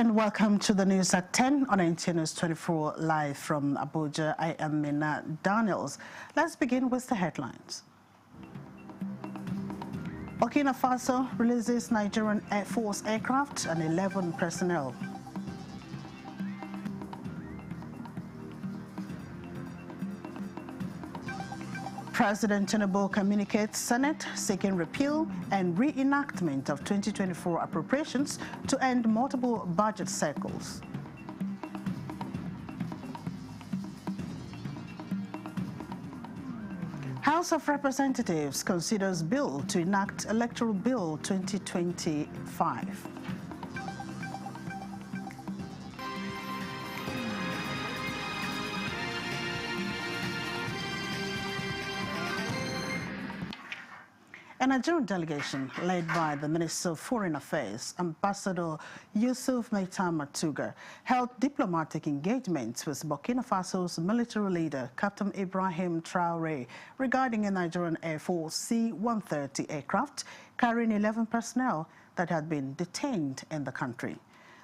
and welcome to the news at 10 on NTN News 24 live from Abuja. I am Mina Daniels. Let's begin with the headlines. Burkina Faso releases Nigerian Air Force aircraft and 11 personnel. President Tinubu communicates Senate seeking repeal and reenactment of 2024 appropriations to end multiple budget cycles. House of Representatives considers bill to enact Electoral Bill 2025. A Nigerian delegation led by the Minister of Foreign Affairs, Ambassador Yusuf Maitan Matuga, held diplomatic engagements with Burkina Faso's military leader, Captain Ibrahim Traoré, regarding a Nigerian Air Force C-130 aircraft carrying 11 personnel that had been detained in the country.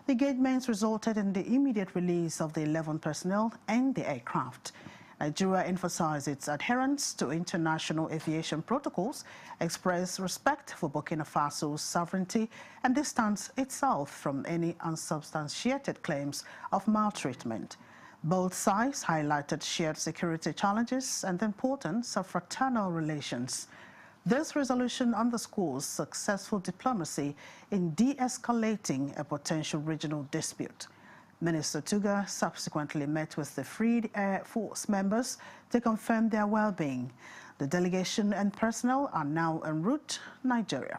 The engagements resulted in the immediate release of the 11 personnel and the aircraft. Nigeria emphasized its adherence to international aviation protocols, expressed respect for Burkina Faso's sovereignty, and distanced itself from any unsubstantiated claims of maltreatment. Both sides highlighted shared security challenges and the importance of fraternal relations. This resolution underscores successful diplomacy in de-escalating a potential regional dispute. Minister Tuga subsequently met with the Freed Air Force members to confirm their well-being. The delegation and personnel are now en route to Nigeria.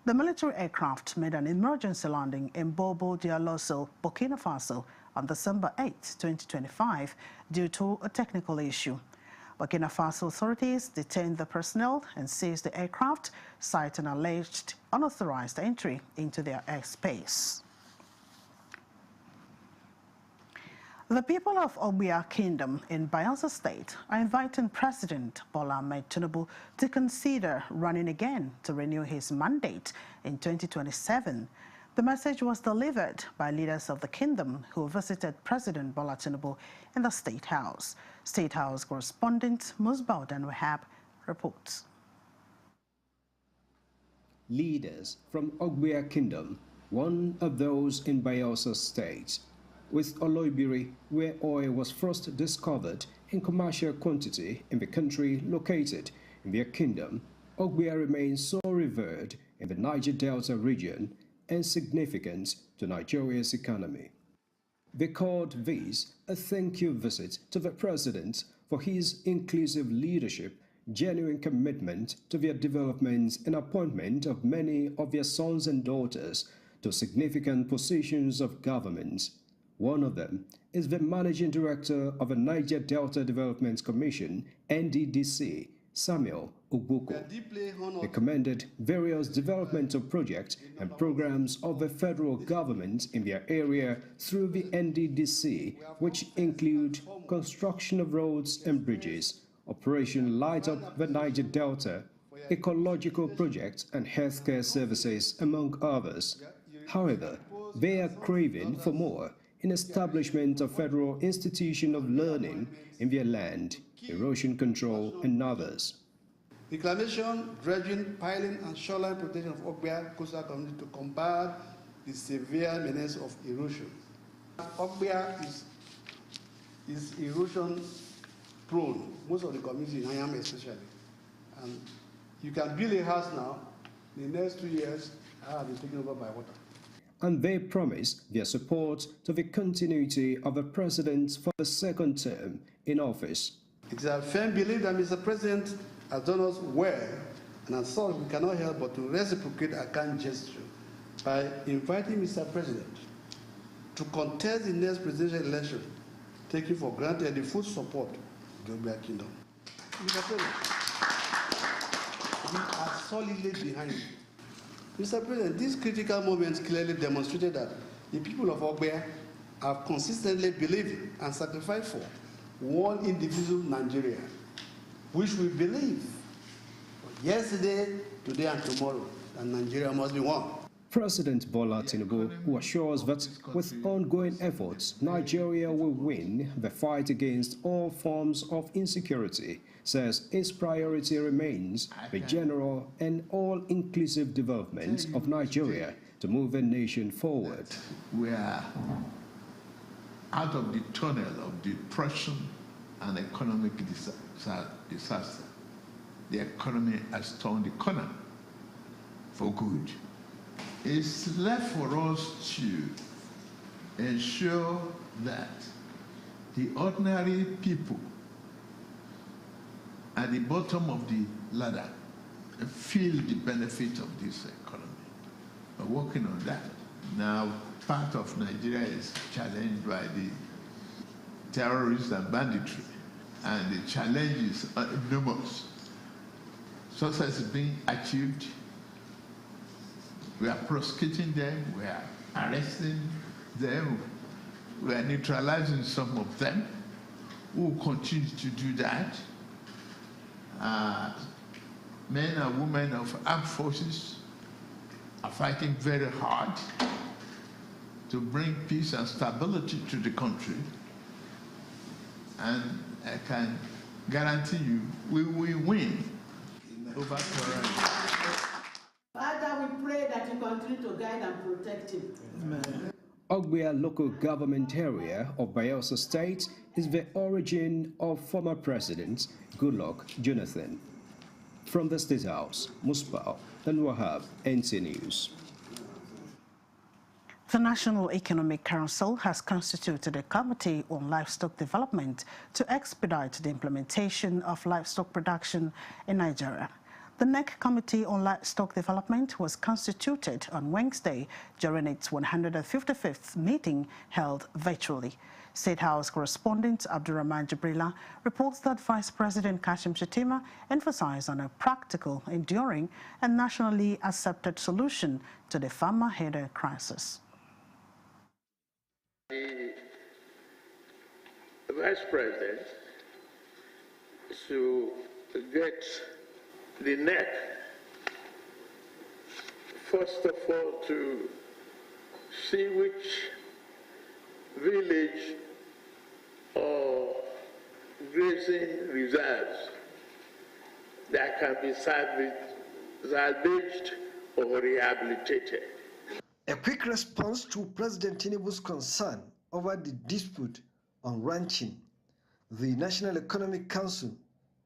The military aircraft made an emergency landing in Bobo Dioulasso, Burkina Faso on December 8, 2025 due to a technical issue. Burkina Faso authorities detained the personnel and seized the aircraft, citing alleged unauthorized entry into their airspace. The people of Ogbia Kingdom in Bayelsa State are inviting President Bola Ahmed Tinubu to consider running again to renew his mandate in 2027. The message was delivered by leaders of the kingdom who visited President Bola Tinubu in the State House. State House correspondent Musbaudan Wahab reports. Leaders from Ogbia Kingdom, one of those in Bayelsa State, with Oloibiri, where oil was first discovered in commercial quantity in the country located in their kingdom, Ogbia remains so revered in the Niger Delta region and significant to Nigeria's economy. They called this a thank you visit to the president for his inclusive leadership, genuine commitment to their development and appointment of many of their sons and daughters to significant positions of government. One of them is the Managing Director of the Niger Delta Development Commission, NDDC, Samuel Ogbuko. They commended various developmental projects and programs of the federal government in their area through the NDDC, which include construction of roads and bridges, Operation Light Up the Niger Delta, ecological projects and healthcare services, among others. However, they are craving for more in establishment of federal institution of learning in their land, erosion control, and others. Reclamation, dredging, piling, and shoreline protection of Ogbia coastal community to combat the severe menace of erosion. Ogbia is erosion prone, most of the community in Ayam especially. And you can build a house now, in the next 2 years, I will be taken over by water. And they promise their support to the continuity of the president for the second term in office. It is a firm belief that Mr. President has done us well, and as such, we cannot help but to reciprocate a kind gesture by inviting Mr. President to contest the next presidential election, taking for granted the full support of the Ogbia Kingdom. Mr. President, we are solidly behind you. Mr. President, these critical moments clearly demonstrated that the people of Ogbia have consistently believed and sacrificed for one indivisible Nigeria, which we believe yesterday, today, and tomorrow, that Nigeria must be one. President Bola Tinubu, who assures that with ongoing efforts, Nigeria will win the fight against all forms of insecurity, says its priority remains the general and all-inclusive development of Nigeria to move the nation forward. We are out of the tunnel of depression and economic disaster. The economy has turned the corner for good. It's left for us to ensure that the ordinary people at the bottom of the ladder feel the benefit of this economy. We're working on that. Now, part of Nigeria is challenged by the terrorists and banditry, and the challenge is enormous. Success is being achieved. We are prosecuting them, we are arresting them, we are neutralizing some of them. We will continue to do that. Men and women of armed forces are fighting very hard to bring peace and stability to the country. And I can guarantee you, we will win over terrorism. Father, we pray that you continue to guide and protect him. Amen. Ogbia local government area of Bayelsa State is the origin of former President Goodluck Jonathan. From the State House, Musbah and Wahab, NC News. The National Economic Council has constituted a committee on livestock development to expedite the implementation of livestock production in Nigeria. The NEC Committee on Livestock Development was constituted on Wednesday during its 155th meeting held virtually. State House correspondent Abdurrahman Jibrila reports that Vice President Kashim Shettima emphasized on a practical, enduring and nationally accepted solution to the farmer-header crisis. The Vice President to get the NEC, first of all, to see which village or grazing reserves that can be salvaged or rehabilitated. A quick response to President Tinubu's concern over the dispute on ranching, the National Economic Council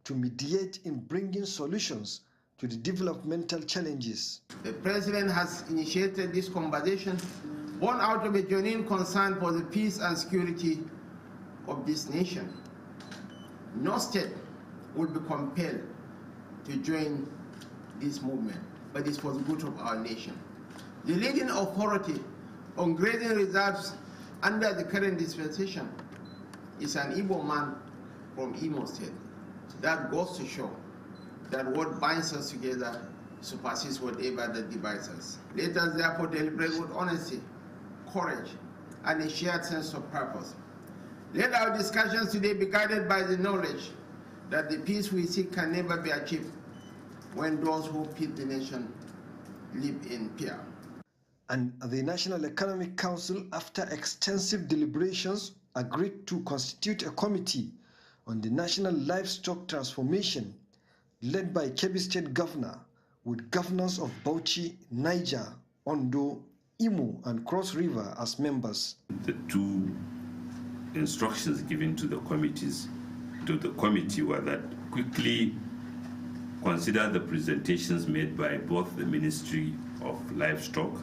to mediate in bringing solutions to the developmental challenges. The President has initiated this conversation born out of a genuine concern for the peace and security of this nation. No state will be compelled to join this movement, but it's for the good of our nation. The leading authority on grazing reserves under the current dispensation is an Igbo man from Imo State. That goes to show that what binds us together supersedes whatever that divides us. Let us therefore deliberate with honesty, courage, and a shared sense of purpose. Let our discussions today be guided by the knowledge that the peace we seek can never be achieved when those who feed the nation live in fear. And the National Economic Council, after extensive deliberations, agreed to constitute a committee on the national livestock transformation led by Kebbi State Governor with governors of Bauchi, Niger, Ondo, Imo and Cross River as members. The two instructions given to the committee were that quickly consider the presentations made by both the Ministry of Livestock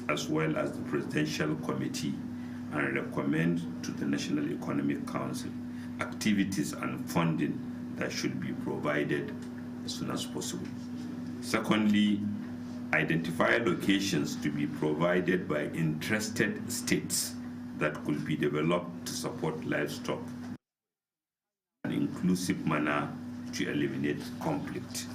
as well as the Presidential Committee and recommend to the National Economic Council activities and funding that should be provided as soon as possible. Secondly, identify locations to be provided by interested states that could be developed to support livestock in an inclusive manner to eliminate conflict.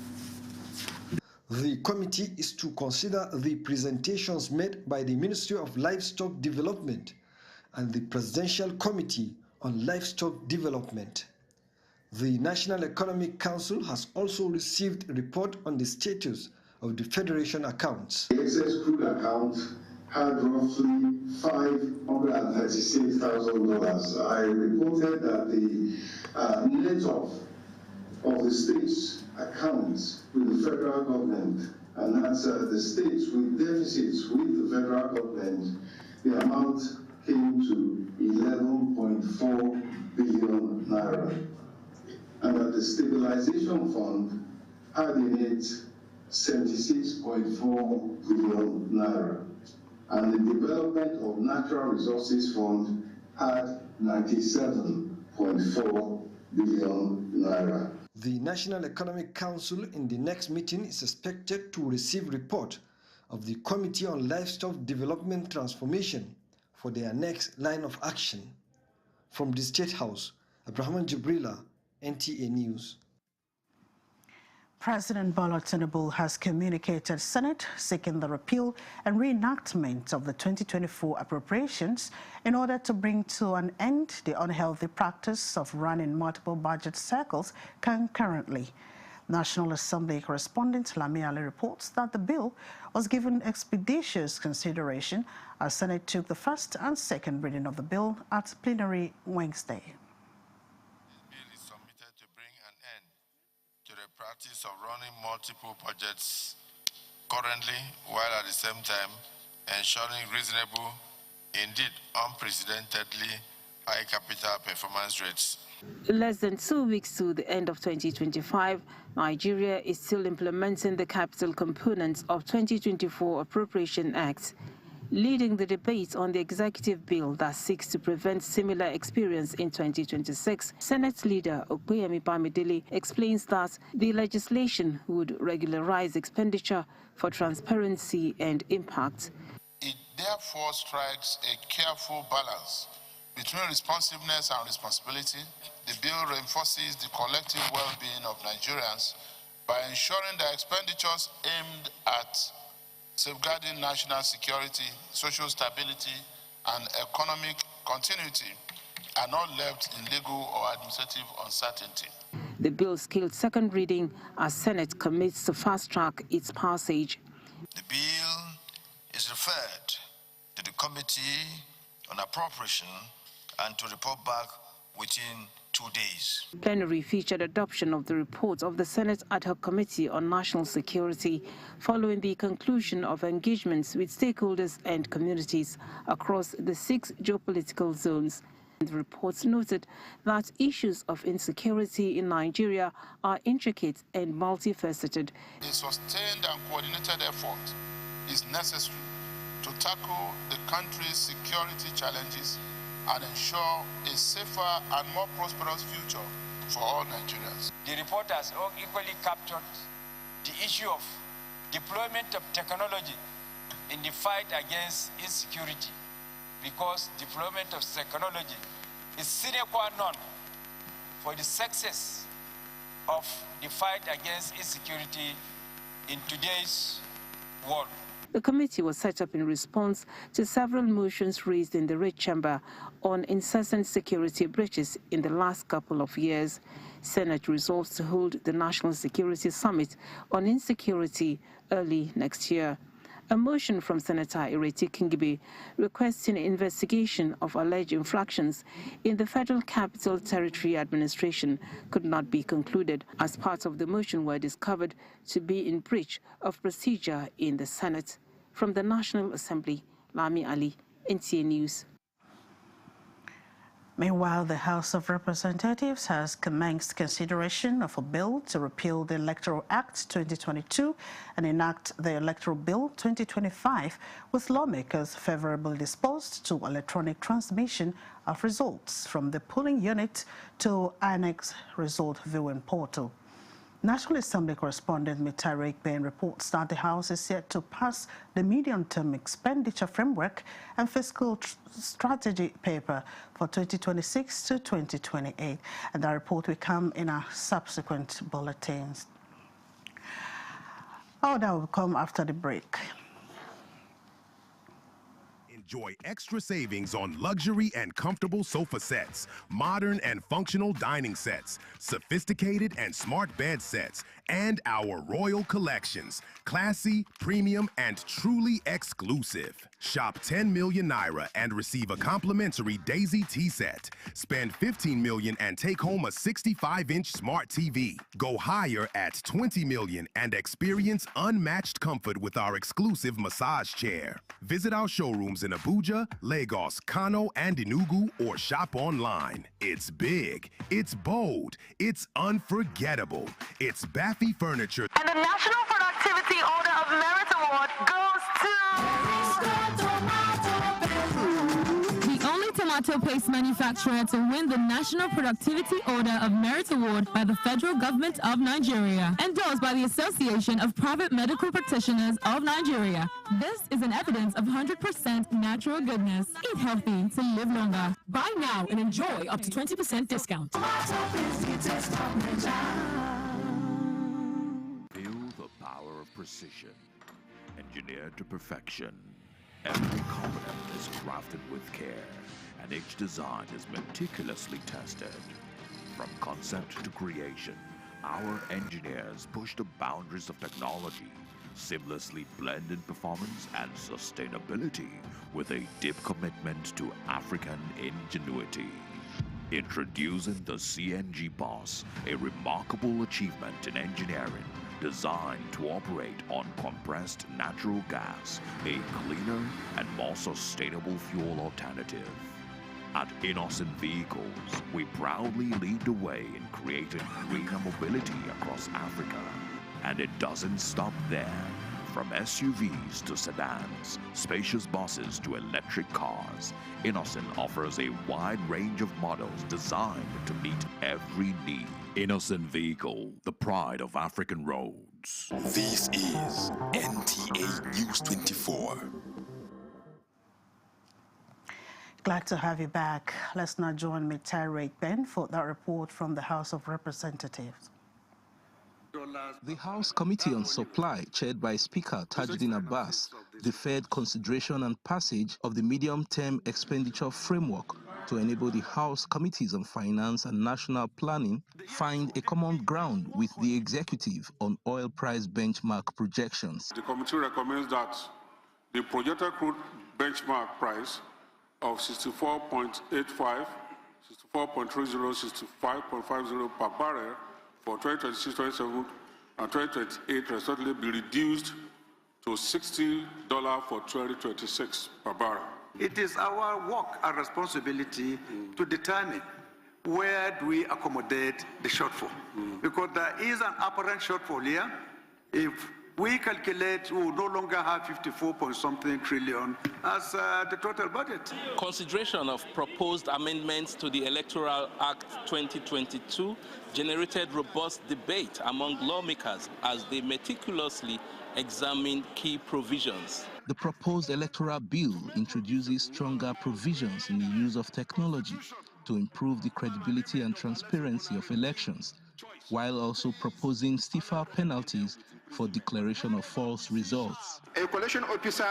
The committee is to consider the presentations made by the Ministry of Livestock Development and the Presidential Committee on Livestock Development. The National Economic Council has also received a report on the status of the Federation accounts. The excess crude account had roughly $536,000. I reported that the net of the states' accounts with the federal government, and that's the states with deficits with the federal government, the amount came to 11.4 billion naira. And that the stabilization fund had in it 76.4 billion naira. And the development of natural resources fund had 97.4 billion naira. The National Economic Council in the next meeting is expected to receive report of the Committee on Livestock Development Transformation for their next line of action. From the State House, Abraham Jibrila, NTA News. President Bola Tinubu has communicated Senate seeking the repeal and reenactment of the 2024 appropriations in order to bring to an end the unhealthy practice of running multiple budget cycles concurrently. National Assembly correspondent Lami Ali reports that the bill was given expeditious consideration as Senate took the first and second reading of the bill at plenary Wednesday. To the practice of running multiple budgets currently, while at the same time ensuring reasonable, indeed unprecedentedly high capital performance rates. Less than 2 weeks to the end of 2025, Nigeria is still implementing the capital components of 2024 Appropriation Act. Leading the debate on the executive bill that seeks to prevent similar experience in 2026, Senate leader Okpeyemi Bamidele explains that the legislation would regularize expenditure for transparency and impact. It therefore strikes a careful balance between responsiveness and responsibility. The bill reinforces the collective well-being of Nigerians by ensuring that expenditures aimed at safeguarding national security, social stability, and economic continuity are not left in legal or administrative uncertainty. The bill scaled second reading as Senate commits to fast-track its passage. The bill is referred to the Committee on Appropriation and to report back within 2 days. Plenary featured adoption of the report of the Senate Ad Hoc Committee on National Security following the conclusion of engagements with stakeholders and communities across the 6 geopolitical zones. The reports noted that issues of insecurity in Nigeria are intricate and multifaceted. A sustained and coordinated effort is necessary to tackle the country's security challenges and ensure a safer and more prosperous future for all Nigerians. The report has equally captured the issue of deployment of technology in the fight against insecurity, because deployment of technology is sine qua non for the success of the fight against insecurity in today's world. The committee was set up in response to several motions raised in the Red Chamber on incessant security breaches in the last couple of years. Senate resolves to hold the National Security Summit on insecurity early next year. A motion from Senator Ireti Kingibe requesting investigation of alleged infractions in the Federal Capital Territory Administration could not be concluded, as part of the motion were discovered to be in breach of procedure in the Senate. From the National Assembly, Lami Ali, NTA News. Meanwhile, the House of Representatives has commenced consideration of a bill to repeal the Electoral Act 2022 and enact the Electoral Bill 2025, with lawmakers favorably disposed to electronic transmission of results from the polling unit to INEC's result viewing portal. National Assembly correspondent Mitarik Bain reports that the House is set to pass the medium-term expenditure framework and fiscal strategy paper for 2026 to 2028, and that report will come in our subsequent bulletins. Oh, that will come after the break. Enjoy extra savings on luxury and comfortable sofa sets, modern and functional dining sets, sophisticated and smart bed sets, and our royal collections. Classy, premium, and truly exclusive. Shop 10 million Naira and receive a complimentary Daisy tea set. Spend 15 million and take home a 65-inch smart TV. Go higher at 20 million and experience unmatched comfort with our exclusive massage chair. Visit our showrooms in Abuja, Lagos, Kano, and Enugu, or shop online. It's big, it's bold, it's unforgettable. It's Baffy Furniture. And the National Productivity Order of Merit Award goes to... The only tomato paste manufacturer to win the National Productivity Order of Merit Award by the Federal Government of Nigeria, endorsed by the Association of Private Medical Practitioners of Nigeria. This is an evidence of 100% natural goodness. Eat healthy to live longer. Buy now and enjoy up to 20% discount. Feel the power of precision, engineered to perfection. Every component is crafted with care, and each design is meticulously tested. From concept to creation, our engineers push the boundaries of technology, seamlessly blending performance and sustainability with a deep commitment to African ingenuity. Introducing the CNG Boss, a remarkable achievement in engineering designed to operate on compressed natural gas, a cleaner and more sustainable fuel alternative. At Innocent Vehicles, we proudly lead the way in creating greener mobility across Africa. And it doesn't stop there. From SUVs to sedans, spacious buses to electric cars, Innocent offers a wide range of models designed to meet every need. Innocent Vehicle, the pride of African roads. This is NTA News 24. Glad to have you back. Let's now join me, Tyrek Ben, for that report from the House of Representatives. The House Committee on Supply, chaired by Speaker Tajuddin Abbas, deferred consideration and passage of the medium-term expenditure framework to enable the House Committees on Finance and National Planning find a common ground with the executive on oil price benchmark projections. The committee recommends that the projected crude benchmark price of 64.85, 64.30, 65.50 per barrel for 2026-27 and 2028 respectively be reduced to $60 for 2026 per barrel. It is our work and responsibility to determine where do we accommodate the shortfall. Because there is an apparent shortfall here. If we calculate, we will no longer have 54-point-something trillion as the total budget. Consideration of proposed amendments to the Electoral Act 2022 generated robust debate among lawmakers as they meticulously examined key provisions. The proposed electoral bill introduces stronger provisions in the use of technology to improve the credibility and transparency of elections, while also proposing stiffer penalties for declaration of false results. A collection officer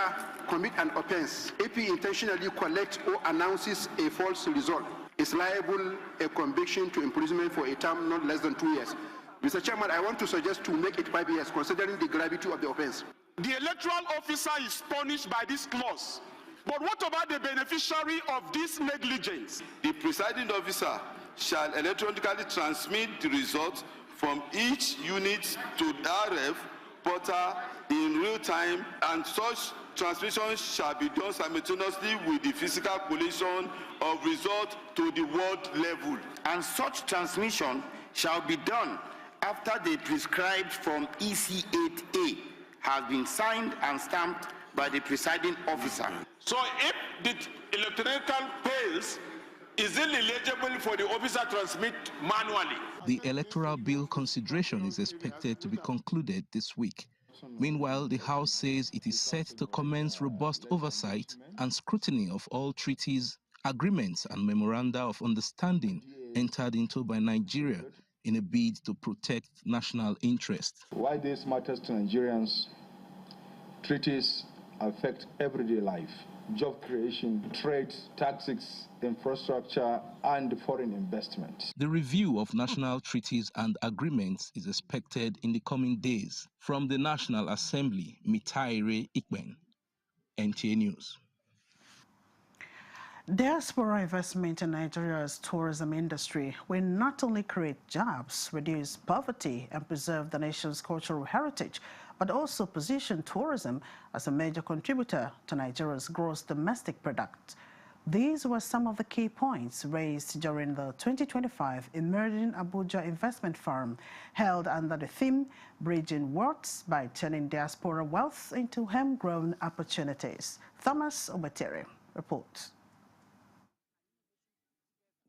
commits an offense if he intentionally collects or announces a false result is liable a conviction to imprisonment for a term not less than 2 years. Mr. Chairman, I want to suggest to make it 5 years, considering the gravity of the offense. The electoral officer is punished by this clause. But what about the beneficiary of this negligence? The presiding officer shall electronically transmit the results from each unit to the RF portal in real time, and such transmission shall be done simultaneously with the physical collation of results to the world level. And such transmission shall be done after the prescribed Form EC8A has been signed and stamped by the presiding officer. So if the electronic fails, is it eligible for the officer to transmit manually? The electoral bill consideration is expected to be concluded this week. Meanwhile, the House says it is set to commence robust oversight and scrutiny of all treaties, agreements, and memoranda of understanding entered into by Nigeria in a bid to protect national interests. Why this matters to Nigerians, treaties affect everyday life. job creation, trade, taxes, infrastructure, and foreign investment. The review of national treaties and agreements is expected in the coming days. From the National Assembly, Mitaire Ikben, NTA News. Diaspora investment in Nigeria's tourism industry will not only create jobs, reduce poverty, and preserve the nation's cultural heritage, but also position tourism as a major contributor to Nigeria's gross domestic product. These were some of the key points raised during the 2025 Emerging Abuja Investment Forum, held under the theme Bridging Worlds by Turning Diaspora Wealth into Homegrown Opportunities. Thomas Obetere reports.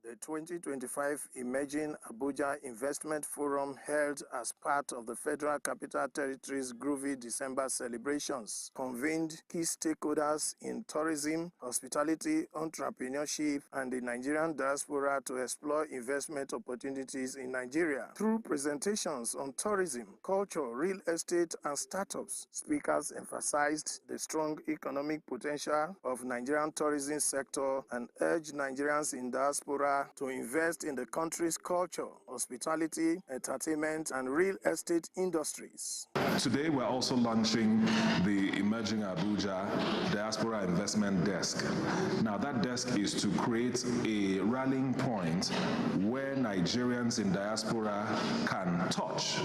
The 2025 Emerging Abuja Investment Forum, held as part of the Federal Capital Territory's Groovy December celebrations, convened key stakeholders in tourism, hospitality, entrepreneurship, and the Nigerian diaspora to explore investment opportunities in Nigeria. Through presentations on tourism, culture, real estate, and startups, speakers emphasized the strong economic potential of Nigerian tourism sector and urged Nigerians in diaspora to invest in the country's culture, hospitality, entertainment, and real estate industries. Today, we're also launching the Emerging Abuja Diaspora Investment Desk. Now, that desk is to create a rallying point where Nigerians in diaspora can touch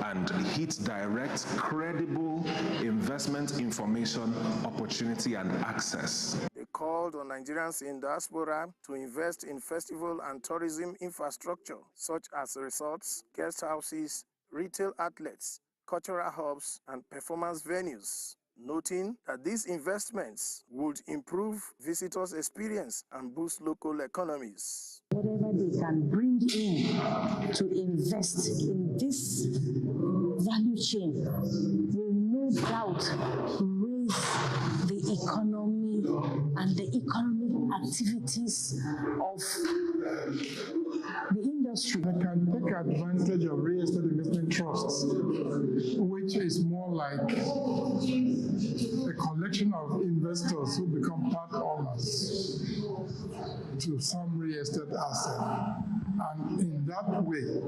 and hit direct, credible investment information, opportunity, and access. They called on Nigerians in diaspora to invest in festival and tourism infrastructure, such as resorts, guest houses, retail outlets, cultural hubs, and performance venues, noting that these investments would improve visitors' experience and boost local economies. Whatever they can bring in to invest in this value chain will no doubt raise the economy and the economic activities of the industry. They can take advantage of real estate investment trusts, which is more like a collection of investors who become part owners to some real estate asset. And in that way,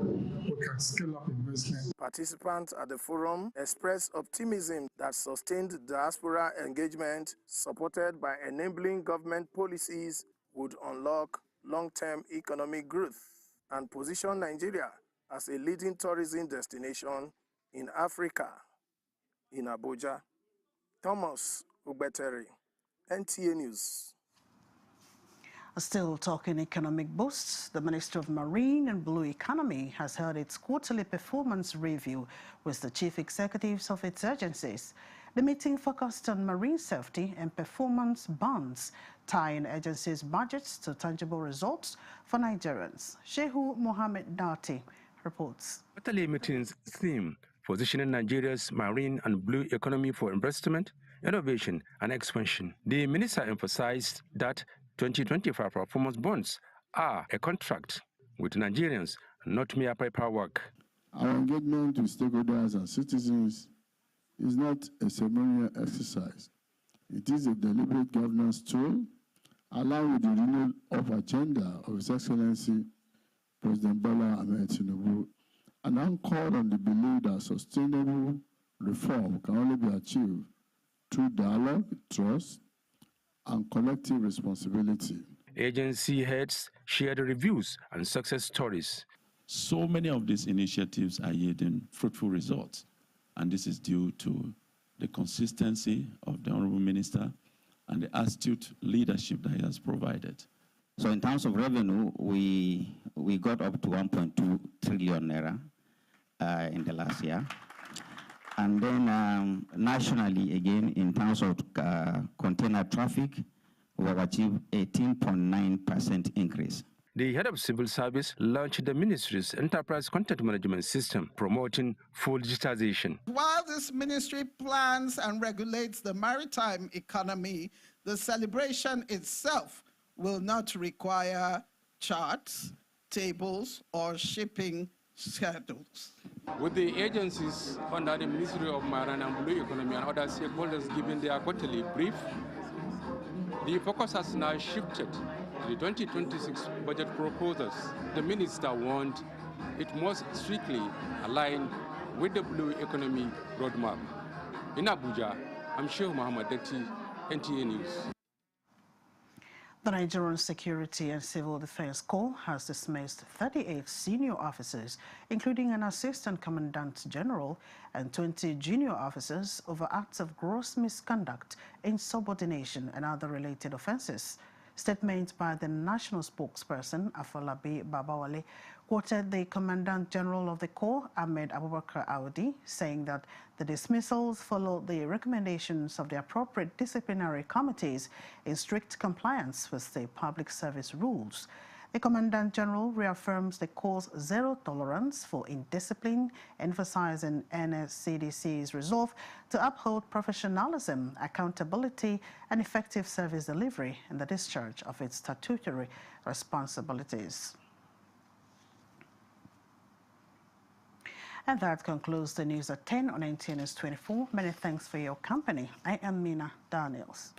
we can scale up investment. Participants at the forum expressed optimism that sustained diaspora engagement, supported by enabling government policies, would unlock long-term economic growth and position Nigeria as a leading tourism destination in Africa. In Abuja, Thomas Ubetere, NTA News. Still talking economic boosts, the Ministry of Marine and Blue Economy has held its quarterly performance review with the chief executives of its agencies. The meeting focused on marine safety and performance bonds, tying agencies' budgets to tangible results for Nigerians. Shehu Mohammed Dati reports. Quarterly meeting's theme, positioning Nigeria's marine and blue economy for investment, innovation, and expansion. The minister emphasized that 2025 performance bonds are a contract with Nigerians, not mere paperwork. Our engagement with stakeholders and citizens is not a ceremonial exercise. It is a deliberate governance tool, aligned with the renewal of agenda of His Excellency President Bola Ahmed Tinubu, and anchored on the belief that sustainable reform can only be achieved through dialogue, trust, and collective responsibility. Agency heads shared reviews and success stories. So many of these initiatives are yielding fruitful results, and this is due to the consistency of the Honorable Minister and the astute leadership that he has provided. So in terms of revenue, we got up to 1.2 trillion naira in the last year. And then nationally, again, in terms of container traffic, we have achieved 18.9% increase. The head of civil service launched the ministry's enterprise content management system, promoting full digitization. While this ministry plans and regulates the maritime economy, the celebration itself will not require charts, tables, or shipping schedules. With the agencies under the Ministry of Marine and Blue Economy and other stakeholders giving their quarterly brief, The focus has now shifted to the 2026 budget proposals. The minister warned it must strictly align with the Blue Economy Roadmap. In Abuja, I'm Sheikh Muhammad Dekti, NTA News. The Nigerian Security and Civil Defense Corps has dismissed 38 senior officers, including an Assistant Commandant General and 20 junior officers, over acts of gross misconduct, insubordination, and other related offenses. Statement by the national spokesperson, Afolabi Babawale, quoted the Commandant General of the Corps, Ahmed Abubakar Audi, saying that the dismissals follow the recommendations of the appropriate disciplinary committees in strict compliance with the public service rules. The Commandant General reaffirms the Corps' zero tolerance for indiscipline, emphasizing NSCDC's resolve to uphold professionalism, accountability, and effective service delivery in the discharge of its statutory responsibilities. And that concludes the news at 10 on NTA News 24. Many thanks for your company. I am Mina Daniels.